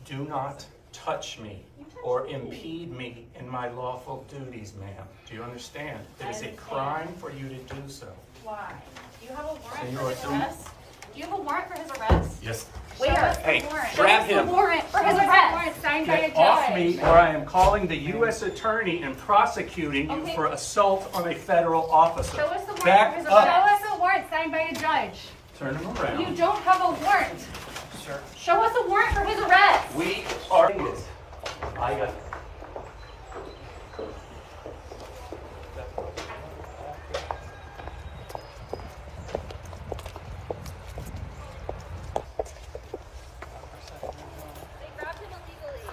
Do not touch me or impede me in my lawful duties, ma'am. Do you understand? It is a crime for you to do so. Why? Do you have a warrant Senor, for his arrest? Do you have a warrant for his arrest? Yes. Where? Hey, Warrant. grab Show us him. the warrant for his arrest. Signed by a Get judge. off me, or I am calling the U.S. Attorney and prosecuting you Okay. for assault on a federal officer. Show us the warrant Back for his up. arrest. Show us a warrant signed by a judge. Turn him around. You don't have a warrant. Sir. Show us a warrant for his arrest. We are. I got. They grabbed him illegally.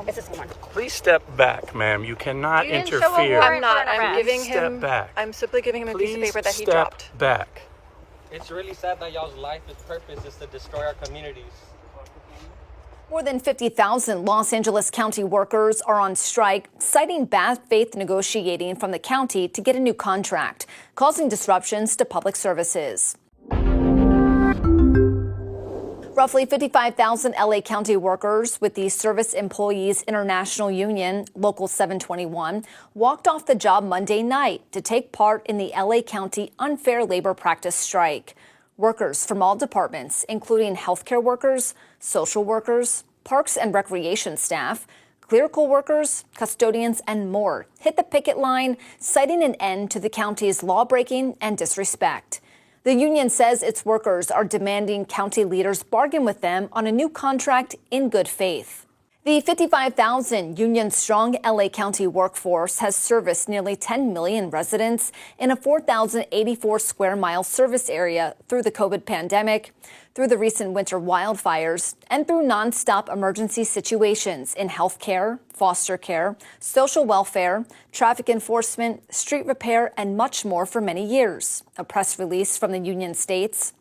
It's this one. Please step back, ma'am. You cannot You didn't show a interfere. warrant. I'm not. for an I'm arrest. giving Step him. back. I'm simply giving him a piece of Please paper that he step dropped. back. It's really sad that y'all's life is purpose is to destroy our communities. More than 50,000 Los Angeles County workers are on strike, citing bad faith negotiating from the county to get a new contract, causing disruptions to public services. Roughly 55,000 LA County workers with the Service Employees International Union, Local 721, walked off the job Monday night to take part in the LA County unfair labor practice strike. Workers from all departments, including healthcare workers, social workers, parks and recreation staff, clerical workers, custodians, and more, hit the picket line, citing an end to the county's law-breaking and disrespect. The union says its workers are demanding county leaders bargain with them on a new contract in good faith. The 55,000 union-strong LA County workforce has serviced nearly 10 million residents in a 4,084 square mile service area through the COVID pandemic, through the recent winter wildfires, and through nonstop emergency situations in healthcare, foster care, social welfare, traffic enforcement, street repair, and much more for many years, a press release from the union states.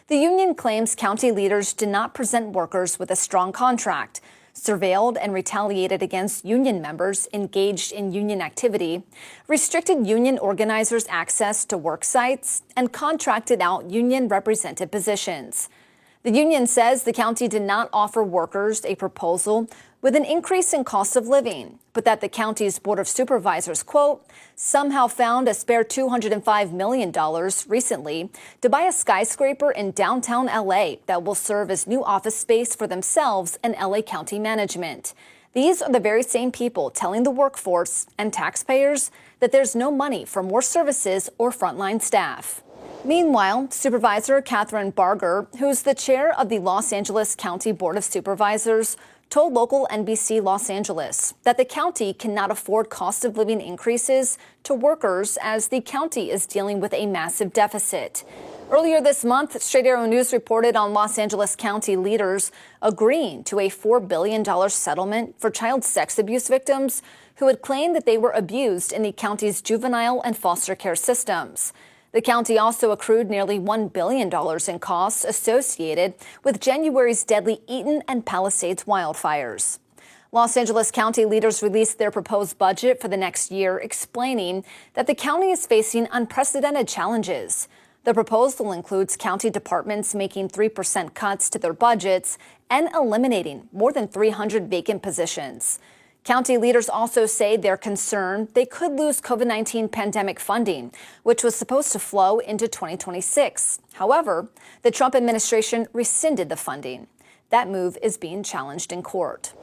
The union claims county leaders did not present workers with a strong contract, surveilled and retaliated against union members engaged in union activity, restricted union organizers' access to work sites, and contracted out union-represented positions. The union says the county did not offer workers a proposal with an increase in cost of living, but that the county's Board of Supervisors, quote, somehow found a spare $205 million recently to buy a skyscraper in downtown LA that will serve as new office space for themselves and LA County management. These are the very same people telling the workforce and taxpayers that there's no money for more services or frontline staff. Meanwhile, Supervisor Catherine Barger, who's the chair of the Los Angeles County Board of Supervisors, told local NBC Los Angeles that the county cannot afford cost of living increases to workers as the county is dealing with a massive deficit. Earlier this month, Straight Arrow News reported on Los Angeles County leaders agreeing to a $4 billion settlement for child sex abuse victims who had claimed that they were abused in the county's juvenile and foster care systems. The county also accrued nearly $1 billion in costs associated with January's deadly Eaton and Palisades wildfires. Los Angeles County leaders released their proposed budget for the next year, explaining that the county is facing unprecedented challenges. The proposal includes county departments making 3% cuts to their budgets and eliminating more than 300 vacant positions. County leaders also say they're concerned they could lose COVID-19 pandemic funding, which was supposed to flow into 2026. However, the Trump administration rescinded the funding. That move is being challenged in court.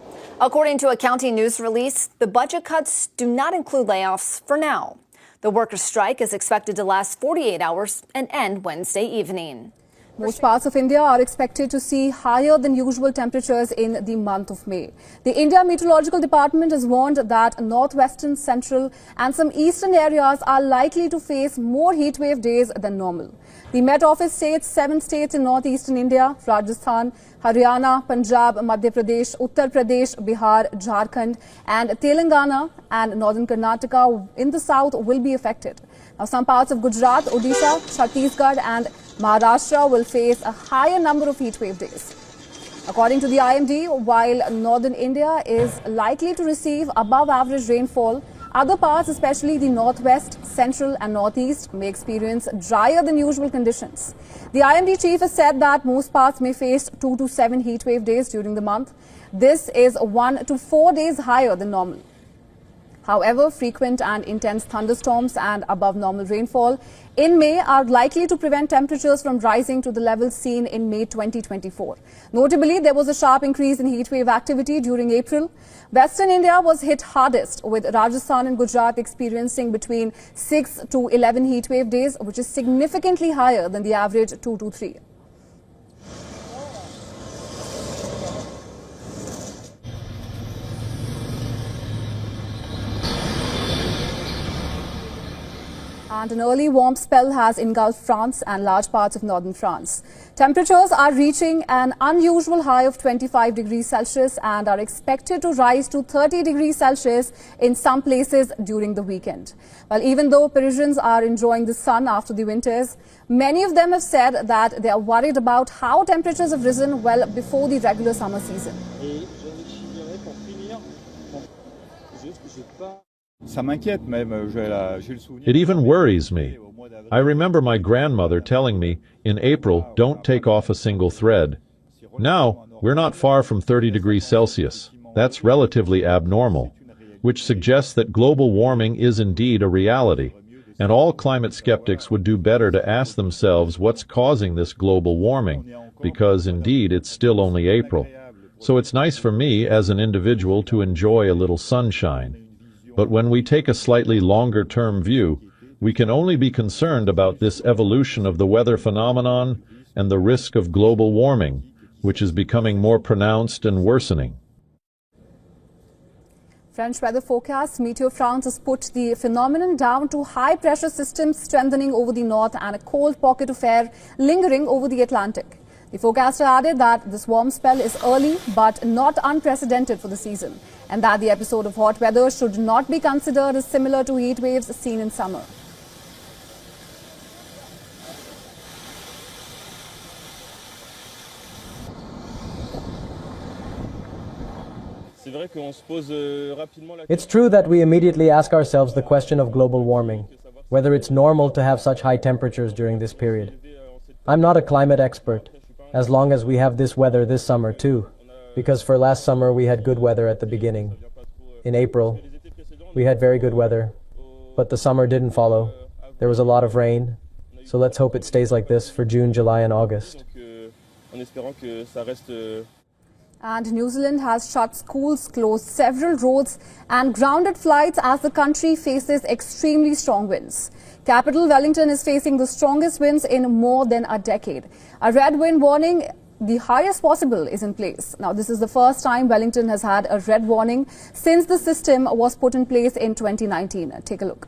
According to a county news release, the budget cuts do not include layoffs for now. The workers' strike is expected to last 48 hours and end Wednesday evening. Most parts of India are expected to see higher than usual temperatures in the month of May. The India Meteorological Department has warned that northwestern, central and some eastern areas are likely to face more heatwave days than normal. The Met Office states 7 states in northeastern India, Rajasthan, Haryana, Punjab, Madhya Pradesh, Uttar Pradesh, Bihar, Jharkhand and Telangana and northern Karnataka in the south will be affected. Now, some parts of Gujarat, Odisha, Chhattisgarh and Maharashtra will face a higher number of heatwave days. According to the IMD, while northern India is likely to receive above average rainfall, Other parts, especially the northwest, central and northeast, may experience drier than usual conditions. The IMD chief has said that most parts may face 2 to 7 heat wave days during the month. This is 1 to 4 days higher than normal. However, frequent and intense thunderstorms and above normal rainfall in May are likely to prevent temperatures from rising to the levels seen in May 2024. Notably, there was a sharp increase in heatwave activity during April. Western India was hit hardest, with Rajasthan and Gujarat experiencing between 6 to 11 heatwave days, which is significantly higher than the average 2 to 3. And an early warm spell has engulfed France and large parts of northern France. Temperatures are reaching an unusual high of 25 degrees Celsius and are expected to rise to 30 degrees Celsius in some places during the weekend. Well, even though Parisians are enjoying the sun after the winters, many of them have said that they are worried about how temperatures have risen well before the regular summer season. It even worries me. I remember my grandmother telling me, in April, don't take off a single thread. Now, we're not far from 30 degrees Celsius. That's relatively abnormal, which suggests that global warming is indeed a reality, and all climate skeptics would do better to ask themselves what's causing this global warming, because indeed it's still only April. So it's nice for me as an individual to enjoy a little sunshine. But when we take a slightly longer-term view, we can only be concerned about this evolution of the weather phenomenon and the risk of global warming, which is becoming more pronounced and worsening. French weather forecast, Meteo France has put the phenomenon down to high-pressure systems strengthening over the north and a cold pocket of air lingering over the Atlantic. The forecaster added that this warm spell is early but not unprecedented for the season, and that the episode of hot weather should not be considered as similar to heat waves seen in summer. It's true that we immediately ask ourselves the question of global warming, whether it's normal to have such high temperatures during this period. I'm not a climate expert, as long as we have this weather this summer too, because for last summer we had good weather at the beginning. In April, we had very good weather, but the summer didn't follow. There was a lot of rain, so let's hope it stays like this for June, July and August. And New Zealand has shut schools, closed several roads and grounded flights as the country faces extremely strong winds. Capital Wellington is facing the strongest winds in more than a decade. A red wind warning, the highest possible, is in place. Now, this is the first time Wellington has had a red warning since the system was put in place in 2019. Take a look.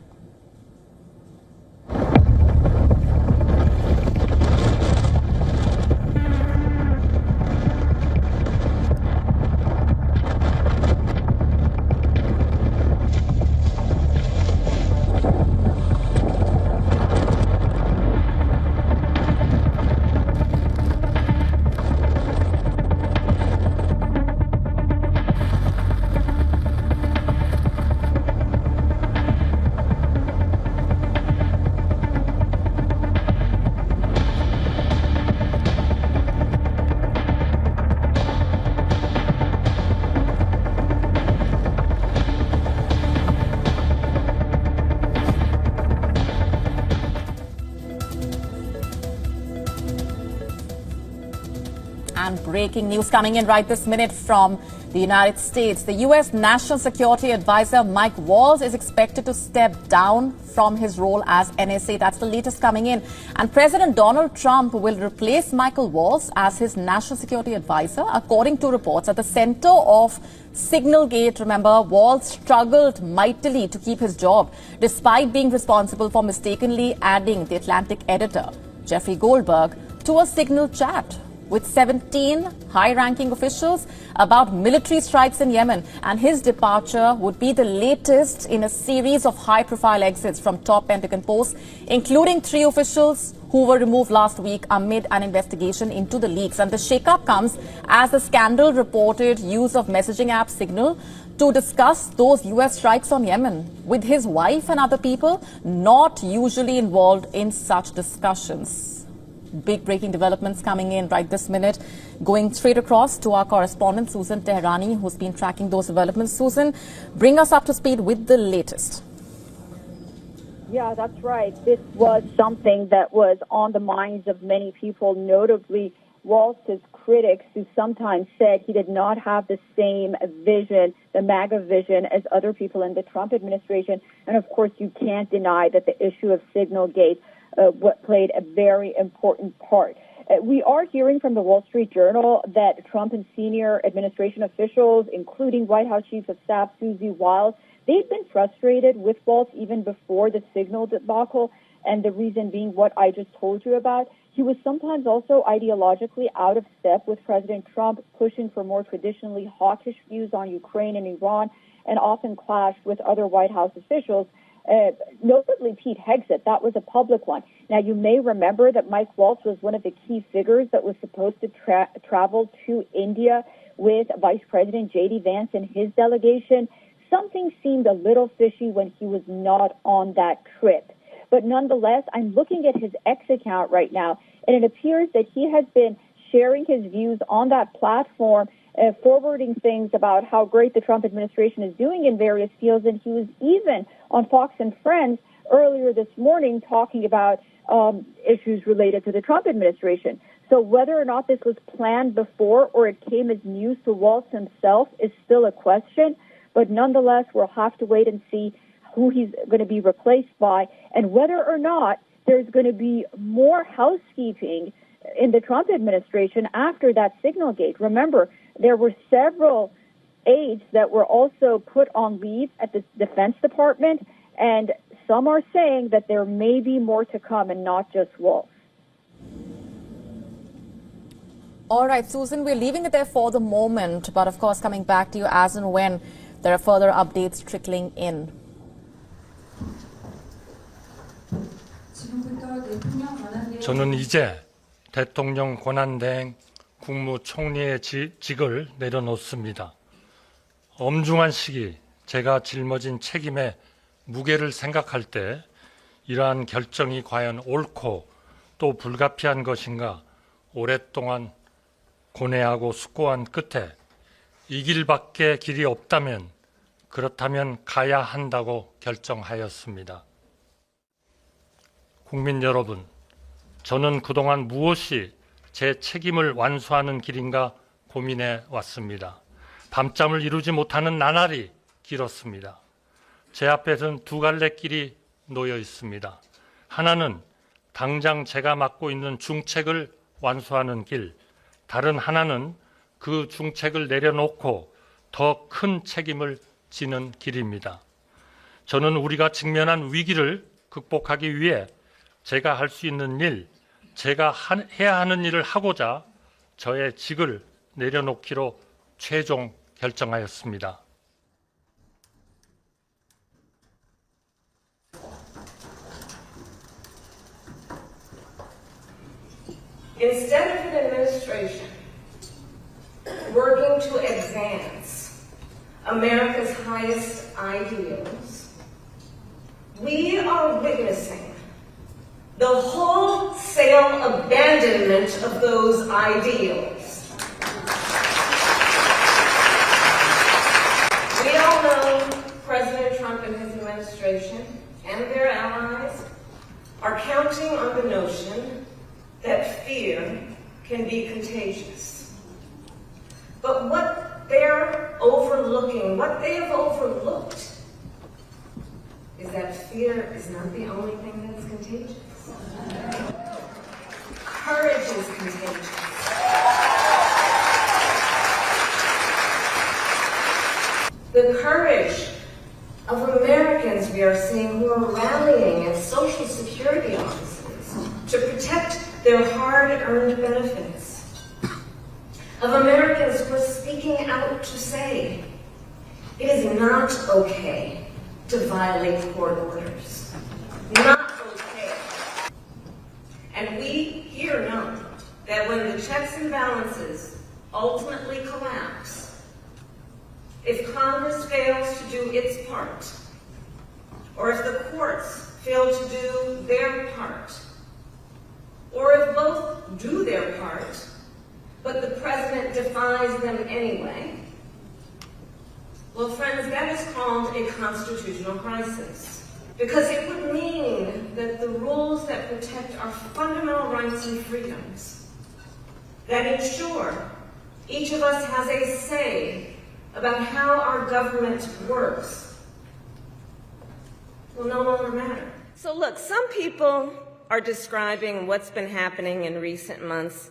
And breaking news coming in right this minute from the United States. The U.S. National Security Advisor Mike Waltz is expected to step down from his role as NSA. That's the latest coming in. And President Donald Trump will replace Michael Waltz as his National Security Advisor, according to reports. At the center of Signalgate, remember, Waltz struggled mightily to keep his job, despite being responsible for mistakenly adding the Atlantic editor, Jeffrey Goldberg, to a Signal chat with 17 high-ranking officials about military strikes in Yemen, and his departure would be the latest in a series of high-profile exits from top Pentagon posts, including 3 officials who were removed last week amid an investigation into the leaks. And the shakeup comes as the scandal reported use of messaging app Signal to discuss those US strikes on Yemen, with his wife and other people not usually involved in such discussions. Big breaking developments coming in right this minute. Going straight across to our correspondent, Susan Teherani, who's been tracking those developments. Susan, bring us up to speed with the latest. Yeah, that's right. This was something that was on the minds of many people, notably Walz's critics, who sometimes said he did not have the same vision, the MAGA vision, as other people in the Trump administration. And of course, you can't deny that the issue of Signalgate played a very important part. We are hearing from the Wall Street Journal that Trump and senior administration officials, including White House Chief of Staff Susie Wiles, they've been frustrated with Walz even before the Signal debacle, and the reason being what I just told you about. He was sometimes also ideologically out of step with President Trump, pushing for more traditionally hawkish views on Ukraine and Iran, and often clashed with other White House officials. Notably Pete Hegseth, that was a public one. Now, you may remember that Mike Waltz was one of the key figures that was supposed to travel to India with Vice President J.D. Vance and his delegation. Something seemed a little fishy when he was not on that trip. But nonetheless, I'm looking at his X account right now, and it appears that he has been sharing his views on that platform, forwarding things about how great the Trump administration is doing in various fields. And he was even on Fox and Friends earlier this morning talking about issues related to the Trump administration. So whether or not this was planned before or it came as news to Walz himself is still a question. But nonetheless, we'll have to wait and see who he's going to be replaced by and whether or not there's going to be more housekeeping in the Trump administration after that Signalgate. Remember, there were several aides that were also put on leave at the Defense Department, and some are saying that there may be more to come and not just Walz. All right, Susan, we're leaving it there for the moment, but of course coming back to you as and when there are further updates trickling in. 저는 이제 대통령 권한대행 국무총리의 직을 내려놓습니다. 엄중한 시기 제가 짊어진 책임의 무게를 생각할 때 이러한 결정이 과연 옳고 또 불가피한 것인가 오랫동안 고뇌하고 숙고한 끝에 이 길밖에 길이 없다면 그렇다면 가야 한다고 결정하였습니다. 국민 여러분, 저는 그동안 무엇이 제 책임을 완수하는 길인가 고민해 왔습니다. 밤잠을 이루지 못하는 나날이 길었습니다. 제 앞에는 두 갈래 길이 놓여 있습니다. 하나는 당장 제가 맡고 있는 중책을 완수하는 길, 다른 하나는 그 중책을 내려놓고 더 큰 책임을 지는 길입니다. 저는 우리가 직면한 위기를 극복하기 위해 제가 할 수 있는 일, 제가 해야 하는 일을 하고자 저의 직을 내려놓기로 최종 결정하였습니다. Instead of an administration working to advance America's highest ideals, we are witnessing the wholesale abandonment of those ideals. We all know President Trump and his administration and their allies are counting on the notion that fear can be contagious. But what they're overlooking, what they have overlooked, is that fear is not the only thing that's contagious. Courage is contagious. The courage of Americans we are seeing who are rallying at Social Security offices to protect their hard-earned benefits. Of Americans who are speaking out to say, it is not okay to violate court orders. Not okay. And we here know that when the checks and balances ultimately collapse, if Congress fails to do its part, or if the courts fail to do their part, or if both do their part, but the president defies them anyway, well, friends, that is called a constitutional crisis. Because it would mean that the rules that protect our fundamental rights and freedoms, that ensure each of us has a say about how our government works, will no longer matter. So look, some people are describing what's been happening in recent months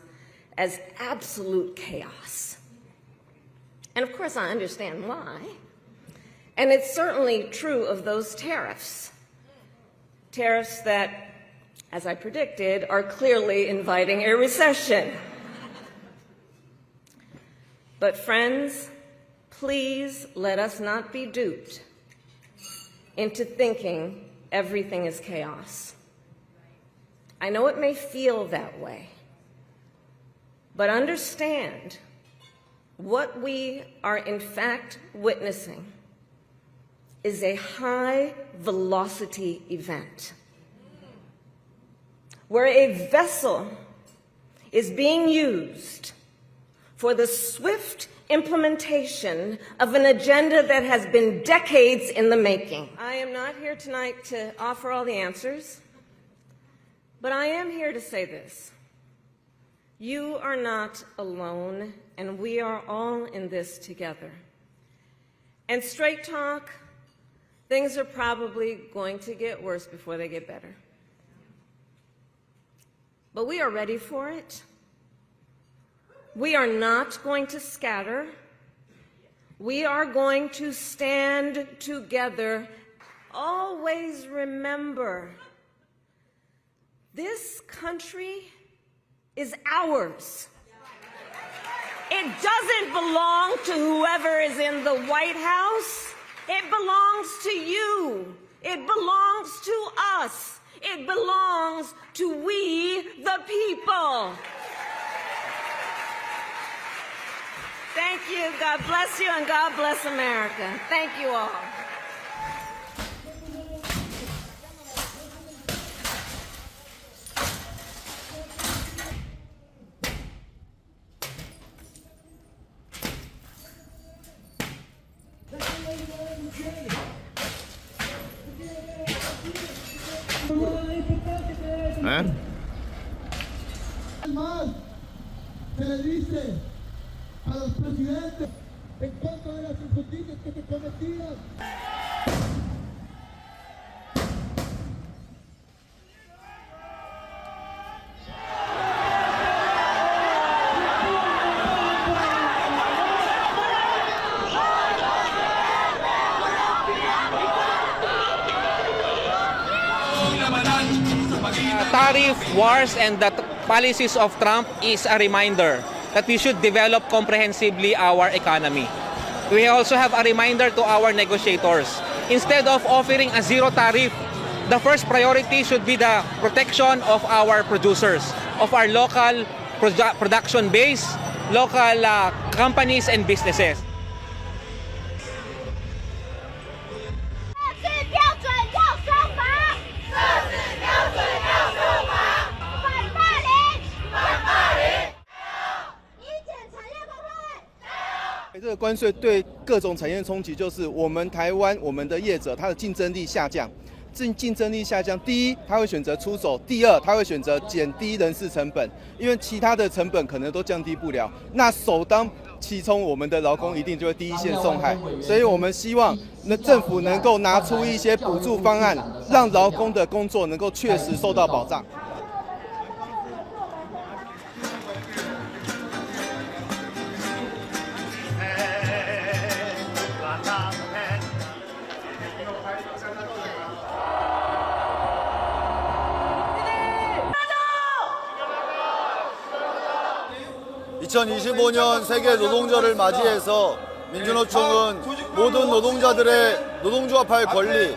as absolute chaos. And of course, I understand why. And it's certainly true of those tariffs. Tariffs that, as I predicted, are clearly inviting a recession. But friends, please let us not be duped into thinking everything is chaos. I know it may feel that way, but understand what we are in fact witnessing is a high-velocity event where a vessel is being used for the swift implementation of an agenda that has been decades in the making. I am not here tonight to offer all the answers, but I am here to say this. You are not alone, and we are all in this together. And straight talk, things are probably going to get worse before they get better. But we are ready for it. We are not going to scatter. We are going to stand together. Always remember, this country is ours. It doesn't belong to whoever is in the White House. It belongs to you. It belongs to us. It belongs to we, the people. Thank you. God bless you, and God bless America. Thank you all. Más se le dice a los presidentes en contra de las injusticias que se cometían. Tariff wars and the policies of Trump is a reminder that we should develop comprehensively our economy. We also have a reminder to our negotiators. Instead of offering a zero tariff, the first priority should be the protection of our producers, of our local production base, local companies and businesses. 这个关税对各种产业冲击，就是我们台湾我们的业者，它的竞争力下降。竞争力下降，第一，他会选择出走；第二，他会选择减低人事成本，因为其他的成本可能都降低不了。那首当其冲，我们的劳工一定就会第一线受害。所以我们希望政府能够拿出一些补助方案，让劳工的工作能够确实受到保障。 2025년 세계 노동절을 맞이해서 민주노총은 모든 노동자들의 노동조합할 권리,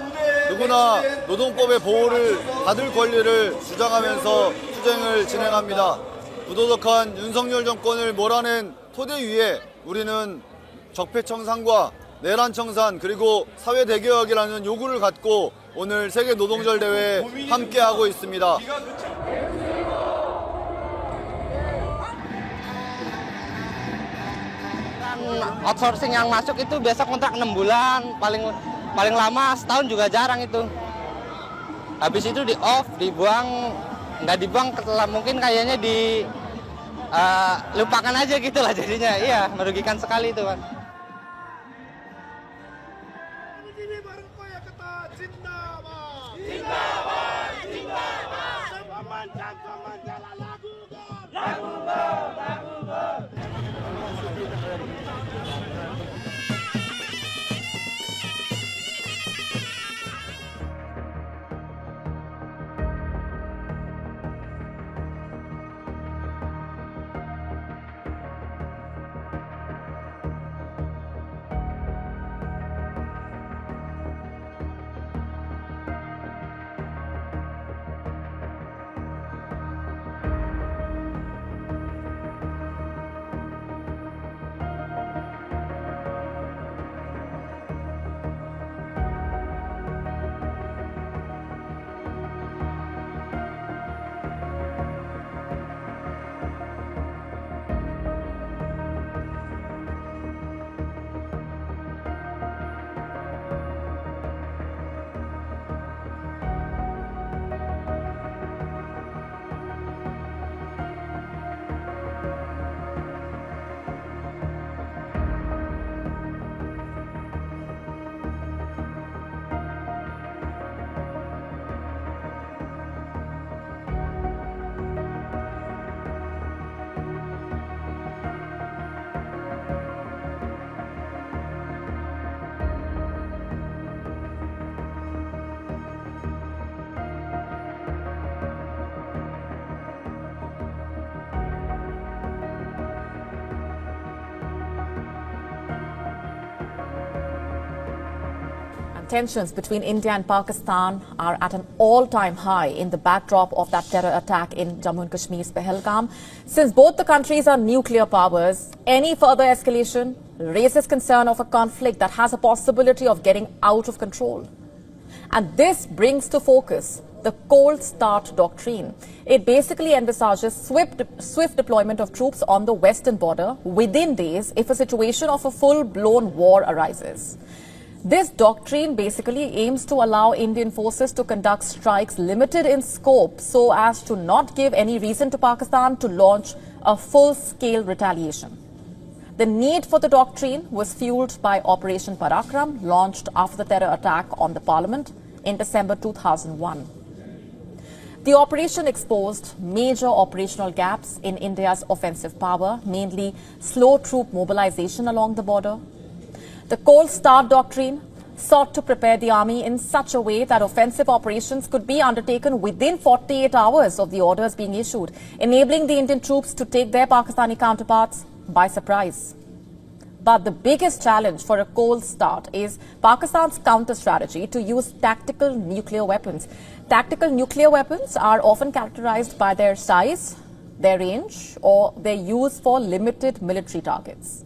누구나 노동법의 보호를 받을 권리를 주장하면서 투쟁을 진행합니다. 부도덕한 윤석열 정권을 몰아낸 토대 위에 우리는 적폐청산과 내란청산 그리고 사회대개혁이라는 요구를 갖고 오늘 세계노동절 대회에 함께하고 있습니다. Outsourcing yang masuk itu biasa kontrak 6 bulan, paling lama setahun juga jarang itu. Habis itu di off, dibuang, nggak dibuang, mungkin kayaknya lupakan aja gitu lah jadinya. Iya, merugikan sekali itu, Pak. Tensions between India and Pakistan are at an all-time high in the backdrop of that terror attack in Jammu and Kashmir's Pahalgam. Since both the countries are nuclear powers, any further escalation raises concern of a conflict that has a possibility of getting out of control. And this brings to focus the Cold Start Doctrine. It basically envisages swift deployment of troops on the western border within days if a situation of a full-blown war arises. This doctrine basically aims to allow Indian forces to conduct strikes limited in scope so as to not give any reason to Pakistan to launch a full-scale retaliation. The need for the doctrine was fueled by Operation Parakram, launched after the terror attack on the parliament in December 2001. The operation exposed major operational gaps in India's offensive power, mainly slow troop mobilization along the border. The Cold Start Doctrine sought to prepare the army in such a way that offensive operations could be undertaken within 48 hours of the orders being issued, enabling the Indian troops to take their Pakistani counterparts by surprise. But the biggest challenge for a cold start is Pakistan's counter-strategy to use tactical nuclear weapons. Tactical nuclear weapons are often characterized by their size, their range, or their use for limited military targets.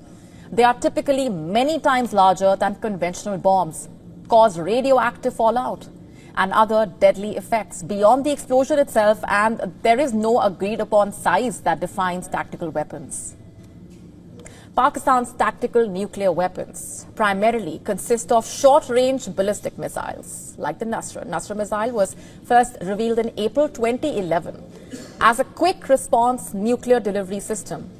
They are typically many times larger than conventional bombs, cause radioactive fallout and other deadly effects beyond the explosion itself, and there is no agreed upon size that defines tactical weapons. Pakistan's tactical nuclear weapons primarily consist of short-range ballistic missiles, like the Nasr. Nasr missile was first revealed in April 2011 as a quick response nuclear delivery system.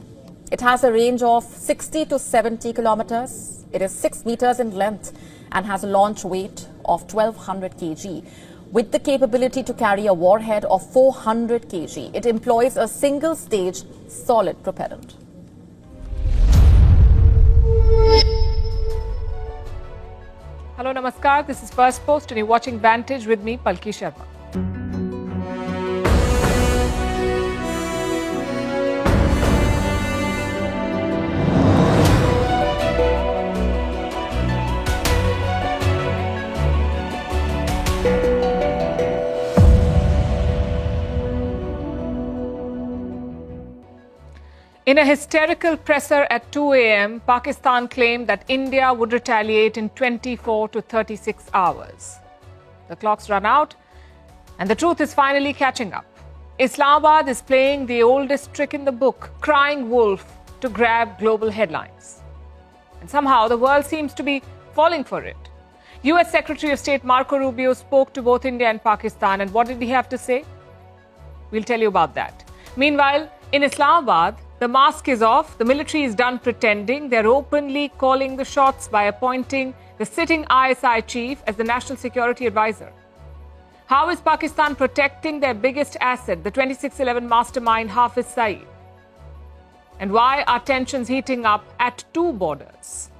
It has a range of 60 to 70 kilometers. It is 6 meters in length and has a launch weight of 1200 kg. With the capability to carry a warhead of 400 kg, it employs a single-stage solid propellant. Hello, Namaskar. This is First Post and you're watching Vantage with me, Palki Sharma. In a hysterical presser at 2 a.m., Pakistan claimed that India would retaliate in 24 to 36 hours. The clocks run out, and the truth is finally catching up. Islamabad is playing the oldest trick in the book, crying wolf, to grab global headlines. And somehow the world seems to be falling for it. US Secretary of State Marco Rubio spoke to both India and Pakistan, and what did he have to say? We'll tell you about that. Meanwhile, in Islamabad, the mask is off, the military is done pretending, they're openly calling the shots by appointing the sitting ISI chief as the National Security Advisor. How is Pakistan protecting their biggest asset, the 2611 mastermind Hafiz Saeed? And why are tensions heating up at two borders?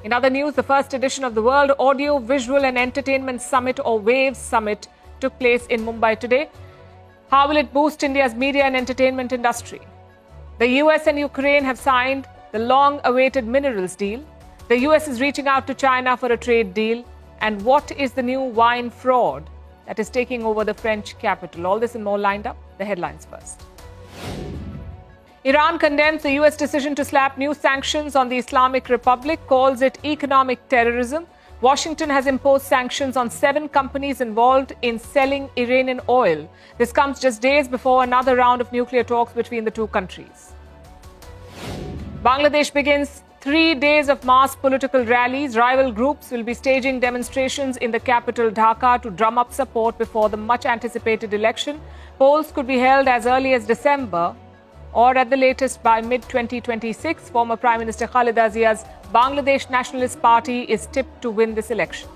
In other news, the first edition of the World Audio, Visual and Entertainment Summit, or WAVES Summit, took place in Mumbai today. How will it boost India's media and entertainment industry? The US and Ukraine have signed the long-awaited minerals deal. The US is reaching out to China for a trade deal. And what is the new wine fraud that is taking over the French capital? All this and more lined up. The headlines first. Iran condemns the US decision to slap new sanctions on the Islamic Republic, calls it economic terrorism. Washington has imposed sanctions on 7 companies involved in selling Iranian oil. This comes just days before another round of nuclear talks between the two countries. Bangladesh begins 3 days of mass political rallies. Rival groups will be staging demonstrations in the capital Dhaka to drum up support before the much-anticipated election. Polls could be held as early as December or at the latest by mid-2026. Former Prime Minister Khaleda Zia's Bangladesh Nationalist Party is tipped to win this election.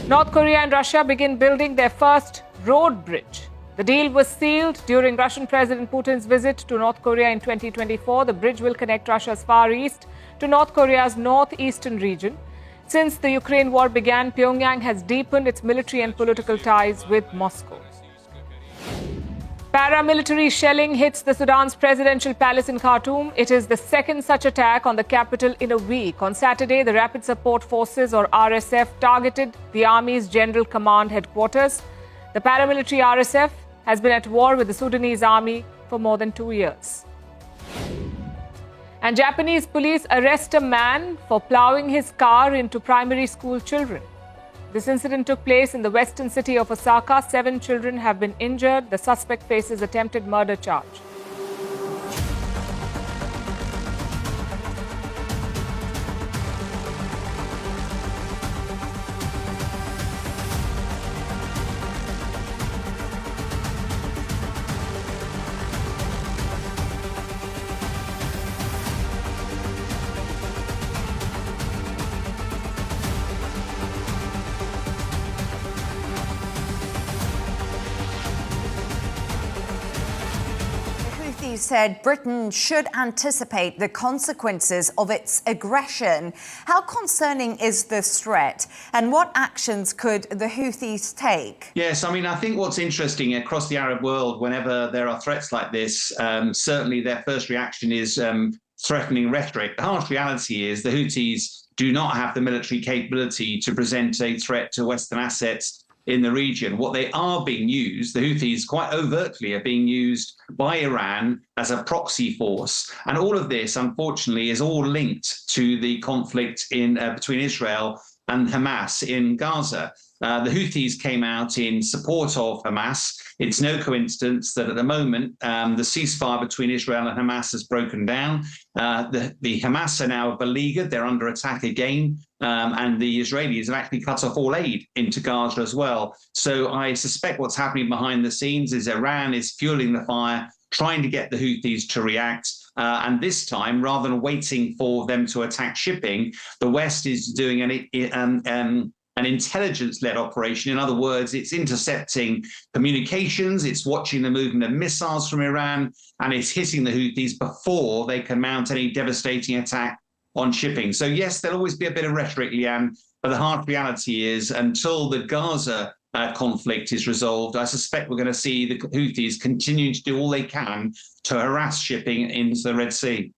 North Korea and Russia begin building their first road bridge. The deal was sealed during Russian President Putin's visit to North Korea in 2024. The bridge will connect Russia's Far East to North Korea's northeastern region. Since the Ukraine war began, Pyongyang has deepened its military and political ties with Moscow. Paramilitary shelling hits the Sudan's presidential palace in Khartoum. It is the second such attack on the capital in a week. On Saturday, the Rapid Support Forces, or RSF, targeted the Army's General Command headquarters. The paramilitary RSF has been at war with the Sudanese army for more than 2 years. And Japanese police arrest a man for plowing his car into primary school children. This incident took place in the western city of Osaka. 7 children have been injured. The suspect faces attempted murder charge. Said Britain should anticipate the consequences of its aggression. How concerning is this threat, and what actions could the Houthis take? Yes, I mean, I think what's interesting across the Arab world, whenever there are threats like this, certainly their first reaction is threatening rhetoric. The harsh reality is the Houthis do not have the military capability to present a threat to Western assets in the region. What they are being used, the Houthis quite overtly are being used by Iran as a proxy force. And all of this, unfortunately, is all linked to the conflict in between Israel and Hamas in Gaza. The Houthis came out in support of Hamas. It's no coincidence that at the moment, the ceasefire between Israel and Hamas has broken down. The Hamas are now beleaguered. They're under attack again. And the Israelis have actually cut off all aid into Gaza as well. So I suspect what's happening behind the scenes is Iran is fueling the fire, trying to get the Houthis to react. And this time, rather than waiting for them to attack shipping, the West is doing an intelligence-led operation. In other words, it's intercepting communications, it's watching the movement of missiles from Iran, and it's hitting the Houthis before they can mount any devastating attack on shipping. So yes, there'll always be a bit of rhetoric, Leanne, but the hard reality is until the Gaza conflict is resolved, I suspect we're going to see the Houthis continuing to do all they can to harass shipping into the Red Sea.